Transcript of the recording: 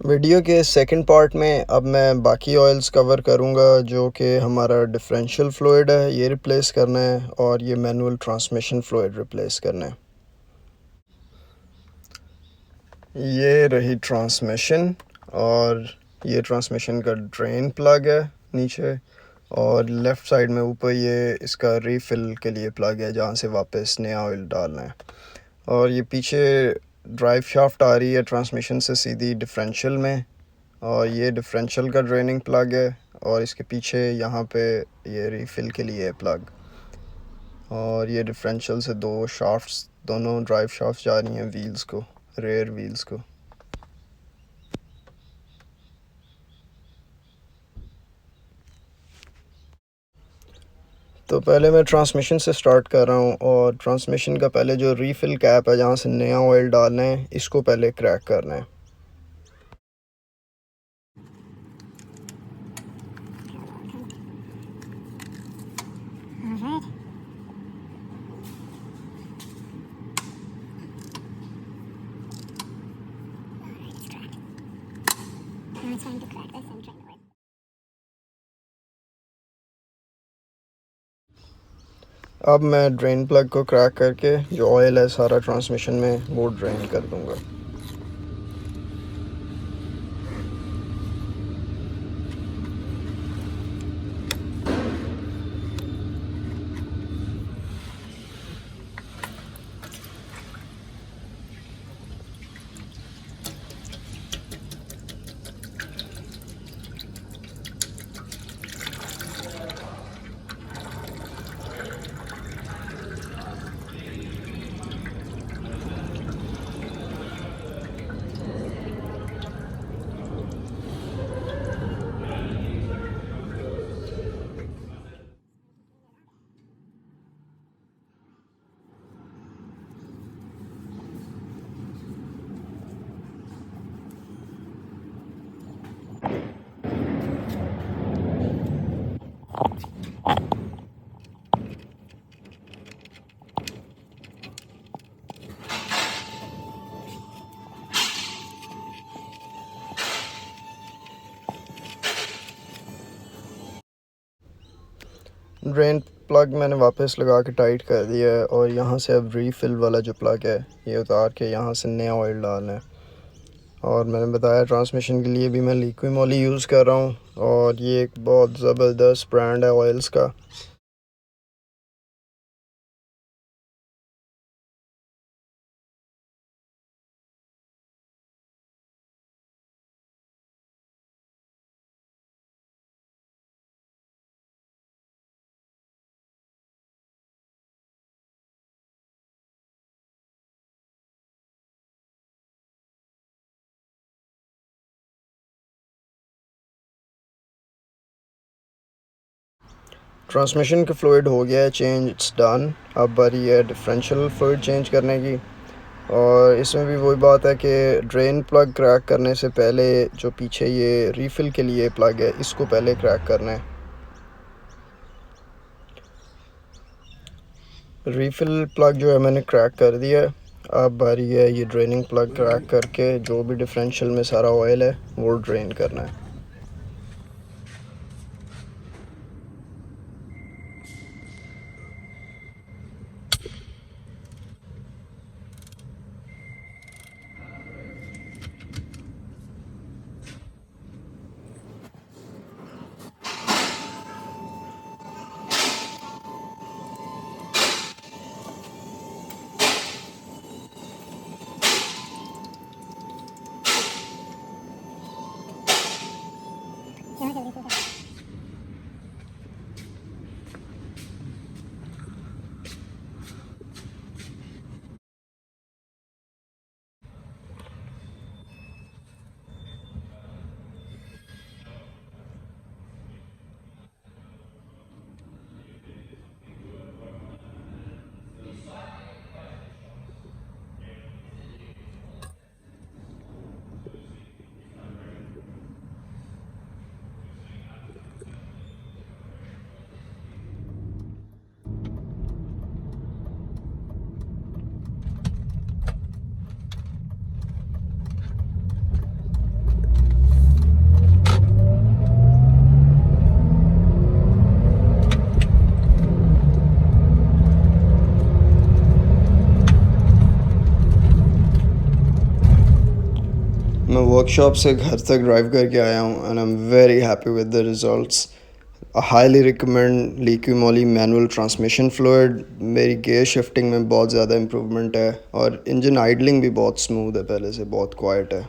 Video के second part में अब मैं बाकी ऑयल्स कवर करूंगा, जो कि हमारा डिफरेंशियल फ्लूइड है, ये रिप्लेस करना है, और ये मैनुअल ट्रांसमिशन फ्लूइड रिप्लेस करना है। ये रही ट्रांसमिशन, और ये ट्रांसमिशन का ड्रेन प्लग है नीचे, और लेफ़्ट साइड में ऊपर ये इसका रीफ़िल के लिए प्लग है, जहाँ से वापस नया ऑयल डालना है। और ये पीछे ड्राइव शाफ्ट आ रही है ट्रांसमिशन से सीधी डिफरेंशियल में, और ये डिफरेंशियल का ड्रेनिंग प्लग है, और इसके पीछे यहाँ पे ये रीफ़िल के लिए है प्लग। और ये डिफरेंशियल से दो शाफ्ट्स, दोनों ड्राइव शाफ्ट्स जा रही हैं व्हील्स को, रेयर व्हील्स को। तो पहले मैं ट्रांसमिशन से स्टार्ट कर रहा हूँ, और ट्रांसमिशन का पहले जो रीफ़िल कैप है, जहाँ से नया ऑयल डालना है, इसको पहले क्रैक करना है। अब मैं ड्रेन प्लग को क्रैक करके जो ऑयल है सारा ट्रांसमिशन में, वो ड्रेन कर दूँगा। ड्रेन प्लग मैंने वापस लगा के टाइट कर दिया है, और यहाँ से अब रीफ़िल वाला जो प्लग है, ये उतार के यहाँ से नया ऑयल डालना है। और मैंने बताया ट्रांसमिशन के लिए भी मैं लिक्विड मोली यूज़ कर रहा हूँ, और ये एक बहुत ज़बरदस्त ब्रांड है ऑयल्स का। ट्रांसमिशन का फ्लूइड हो गया है चेंज, इट्स डन। अब बारी है डिफरेंशियल फ्लूइड चेंज करने की, और इसमें भी वही बात है कि ड्रेन प्लग क्रैक करने से पहले जो पीछे ये रीफ़िल के लिए प्लग है, इसको पहले क्रैक करना है। रीफ़िल प्लग जो है मैंने क्रैक कर दिया है। अब बारी है ये ड्रेनिंग प्लग क्रैक करके जो भी डिफरेंशियल में सारा ऑयल है वो ड्रेन करना है। मैं वर्कशॉप से घर तक ड्राइव करके आया हूँ and I am very happy with the results. I highly recommend leaky Molly manual transmission fluid. मेरी गियर शिफ्टिंग में बहुत ज़्यादा इम्प्रूवमेंट है और इंजन आइडलिंग भी बहुत स्मूथ है, पहले से बहुत क्वाइट है।